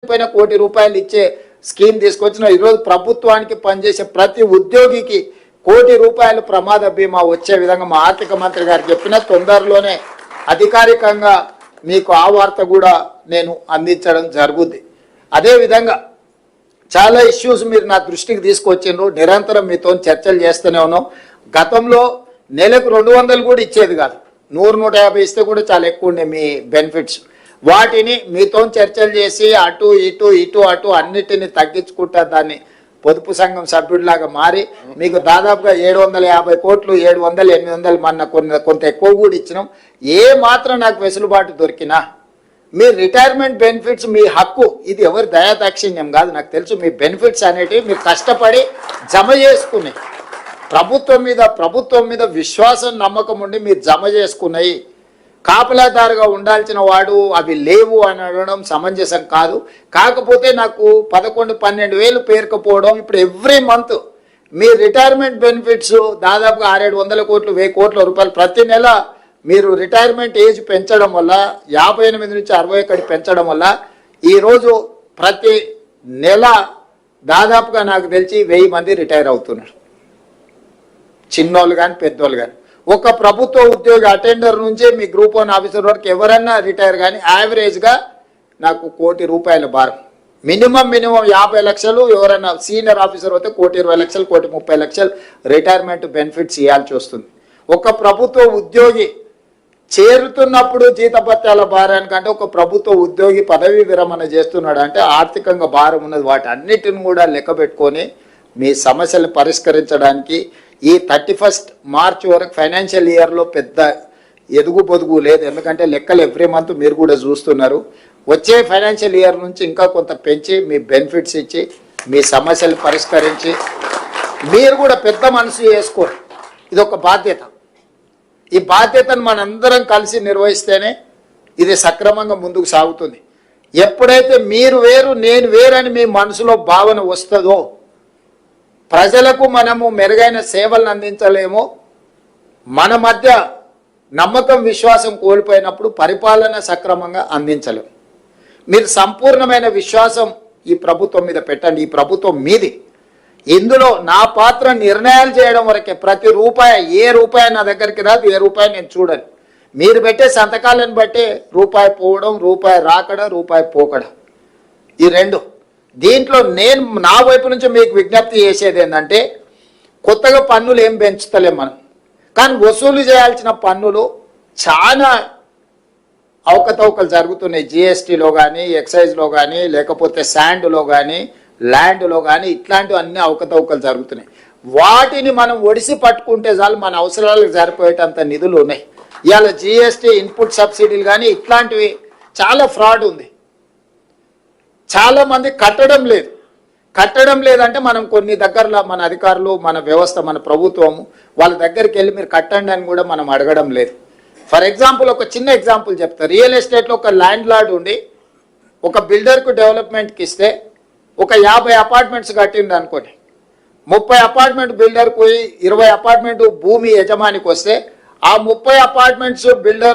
పైన కోటి రూపాయలు ఇచ్చే స్కీమ్ తీసుకొచ్చిన ఈరోజు ప్రభుత్వానికి పనిచేసే ప్రతి ఉద్యోగికి కోటి రూపాయలు ప్రమాద బీమా వచ్చే విధంగా మా ఆర్థిక మంత్రి గారు చెప్పిన తొందరలోనే అధికారికంగా మీకు ఆ వార్త కూడా నేను అందించడం జరుగుద్ది. అదేవిధంగా చాలా ఇష్యూస్ మీరు నా దృష్టికి తీసుకొచ్చిండ్రు. నిరంతరం మీతో చర్చలు చేస్తూనే ఉన్నాం. గతంలో నెలకు 200 కూడా ఇచ్చేది కాదు, 100-150 ఇస్తే కూడా చాలా ఎక్కువ ఉండే మీ బెనిఫిట్స్. వాటిని మీతో చర్చలు చేసి అటు అటు అన్నిటిని తగ్గించుకుంటా దాన్ని పొదుపు సంఘం సభ్యుడిలాగా మారి మీకు దాదాపుగా 750 కోట్లు 700-800 మన కొంత ఎక్కువ కూడా ఇచ్చినాం. ఏ మాత్రం నాకు వెసులుబాటు దొరికినా మీ రిటైర్మెంట్ బెనిఫిట్స్ మీ హక్కు, ఇది ఎవరి దయాదాక్షిణ్యం కాదు. నాకు తెలుసు మీ బెనిఫిట్స్ అనేటివి మీరు కష్టపడి జమ చేసుకున్నాయి, ప్రభుత్వం మీద విశ్వాసం నమ్మకం ఉండి మీరు జమ చేసుకున్నాయి. కాపలాదారుగా ఉండాల్సిన వాడు అవి లేవు అని అనడం సమంజసం కాదు. కాకపోతే నాకు 11-12 వేలు పేరుకపోవడం, ఇప్పుడు ఎవ్రీ మంత్ మీ రిటైర్మెంట్ బెనిఫిట్స్ దాదాపుగా 600-700 కోట్లు 1000 కోట్ల రూపాయలు ప్రతి నెల మీరు రిటైర్మెంట్ ఏజ్ పెంచడం వల్ల 58 నుంచి 61 పెంచడం వల్ల ఈరోజు ప్రతి నెల దాదాపుగా నాకు తెలిసి 1000 మంది రిటైర్ అవుతున్నారు, చిన్నోళ్ళు కానీ పెద్దోళ్ళు కానీ. ఒక ప్రభుత్వ ఉద్యోగి అటెండర్ నుంచి మీ గ్రూప్ 1 ఆఫీసర్ వరకు ఎవరన్నా రిటైర్ కానీ యావరేజ్గా నాకు కోటి రూపాయల భారం. మినిమం 50 లక్షలు, ఎవరైనా సీనియర్ ఆఫీసర్ అయితే 1,20 లక్షలు 1,30 లక్షలు రిటైర్మెంట్ బెనిఫిట్స్ ఇవ్వాల్సి వస్తుంది. ఒక ప్రభుత్వ ఉద్యోగి చేరుతున్నప్పుడు జీతభత్యాల భారానికంటే ఒక ప్రభుత్వ ఉద్యోగి పదవీ విరమణ చేస్తున్నాడు అంటే ఆర్థికంగా భారం ఉన్నది. వాటి అన్నిటిని కూడా లెక్క పెట్టుకొని మీ సమస్యలు పరిష్కరించడానికి ఈ 31 మార్చ్ వరకు ఫైనాన్షియల్ ఇయర్లో పెద్ద ఎదుగు పొదుగు లేదు. ఎందుకంటే లెక్కలు ఎవ్రీ మంత్ మీరు కూడా చూస్తున్నారు. వచ్చే ఫైనాన్షియల్ ఇయర్ నుంచి ఇంకా కొంత పెంచి మీ బెనిఫిట్స్ ఇచ్చి మీ సమస్యలు పరిష్కరించి మీరు కూడా పెద్ద మనసు చేసుకోరు. ఇది ఒక బాధ్యత. ఈ బాధ్యతను మనందరం కలిసి నిర్వహిస్తేనే ఇది సక్రమంగా ముందుకు సాగుతుంది. ఎప్పుడైతే మీరు వేరు నేను వేరని మీ మనసులో భావన వస్తుందో ప్రజలకు మనము మెరుగైన సేవలను అందించలేమో, మన మధ్య నమ్మకం విశ్వాసం కోల్పోయినప్పుడు పరిపాలన సక్రమంగా అందించలేము. మీరు సంపూర్ణమైన విశ్వాసం ఈ ప్రభుత్వం మీద పెట్టండి. ఈ ప్రభుత్వం మీది. ఇందులో నా పాత్ర నిర్ణయాలు చేయడం వరకే. ప్రతి రూపాయి, ఏ రూపాయి నా దగ్గరికి రాదు, ఏ రూపాయి నేను చూడను. మీరు పెట్టే సంతకాలను బట్టే రూపాయి పోవడం, రూపాయి రాకడ, రూపాయి పోకడ, ఈ రెండు. దీంట్లో నేను నా వైపు నుంచి మీకు విజ్ఞప్తి చేసేది ఏంటంటే, కొత్తగా పన్నులు ఏం పెంచుతలేం మనం, కానీ వసూలు చేయాల్సిన పన్నులు చాలా అవకతవకలు జరుగుతున్నాయి. జిఎస్టీలో కానీ, ఎక్సైజ్లో కానీ, లేకపోతే శాండ్లో కానీ, ల్యాండ్లో కానీ ఇట్లాంటివి అన్ని అవకతవకలు జరుగుతున్నాయి. వాటిని మనం ఒడిసి పట్టుకుంటే చాలు, మన అవసరాలకు సరిపోయేటంత నిధులు ఉన్నాయి. ఇవాళ జిఎస్టీ, ఇన్పుట్ సబ్సిడీలు కానీ ఇట్లాంటివి చాలా ఫ్రాడ్ ఉంది. చాలామంది కట్టడం లేదంటే మనం కొన్ని దగ్గరలో మన అధికారులు, మన వ్యవస్థ, మన ప్రభుత్వము వాళ్ళ దగ్గరికి వెళ్ళి మీరు కట్టండి అని కూడా మనం అడగడం లేదు. ఫర్ ఎగ్జాంపుల్, ఒక చిన్న ఎగ్జాంపుల్ చెప్తా. రియల్ ఎస్టేట్లో ఒక ల్యాండ్ లార్డ్ ఉండి ఒక బిల్డర్కు డెవలప్మెంట్కి ఇస్తే ఒక 50 అపార్ట్మెంట్స్ కట్టింది అనుకోండి, 30 అపార్ట్మెంట్ బిల్డర్కు 20 అపార్ట్మెంట్ భూమి యజమానికి వస్తే ఆ 30 అపార్ట్మెంట్స్ బిల్డర్